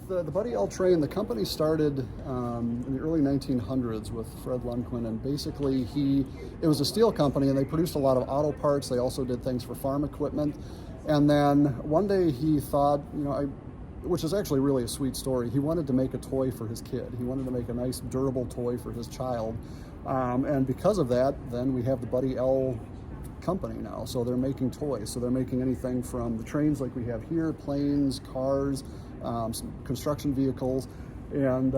with the Buddy L train, the company started in the early 1900s with Fred Lundquin, and basically it was a steel company, and they produced a lot of auto parts. They also did things for farm equipment. And then one day he thought, which is actually really a sweet story, he wanted to make a toy for his kid. He wanted to make a nice, durable toy for his child. And because of that, then we have the Buddy L company now. So they're making toys. So they're making anything from the trains like we have here, planes, cars, some construction vehicles. And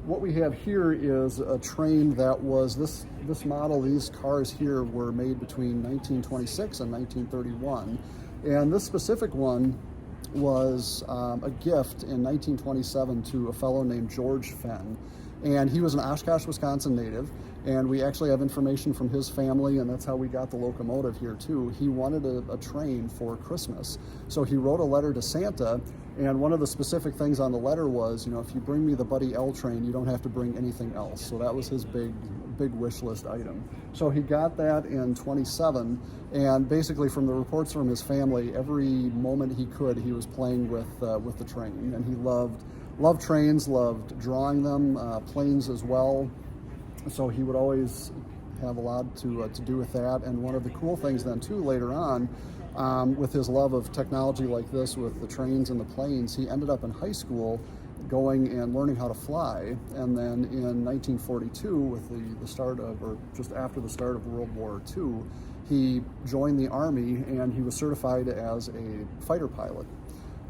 what we have here is a train that was this model. These cars here were made between 1926 and 1931. And this specific one was a gift in 1927 to a fellow named George Fenn. And he was an Oshkosh, Wisconsin native, and we actually have information from his family, and that's how we got the locomotive here too. He wanted a train for Christmas. So he wrote a letter to Santa, and one of the specific things on the letter was, if you bring me the Buddy L train, you don't have to bring anything else. So that was his big wish list item. So he got that in 27, and basically from the reports from his family, every moment he could, he was playing with the train, and he loved trains, loved drawing them, planes as well. So he would always have a lot to do with that. And one of the cool things then too later on, with his love of technology like this, with the trains and the planes, he ended up in high school going and learning how to fly. And then in 1942, with the start of, or just after the start of World War II, he joined the Army, and he was certified as a fighter pilot.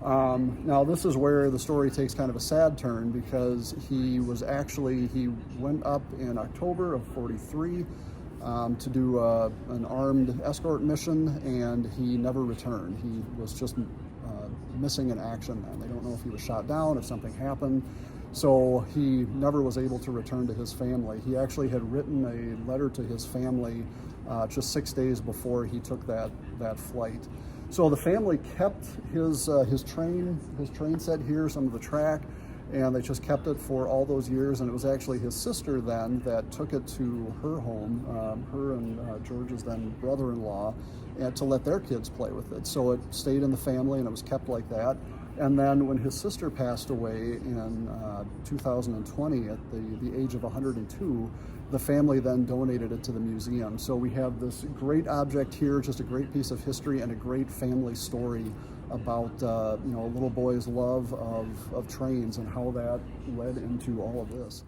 Now this is where the story takes kind of a sad turn, because he went up in October of 43 to do an armed escort mission, and he never returned. He was just missing in action then. They don't know if he was shot down, if something happened. So he never was able to return to his family. He actually had written a letter to his family just 6 days before he took that flight. So the family kept his train set here, some of the track, and they just kept it for all those years. And it was actually his sister then that took it to her home, her and George's then brother-in-law, and to let their kids play with it. So it stayed in the family, and it was kept like that. And then when his sister passed away in 2020 at the age of 102, the family then donated it to the museum. So we have this great object here, just a great piece of history and a great family story about a little boy's love of trains and how that led into all of this.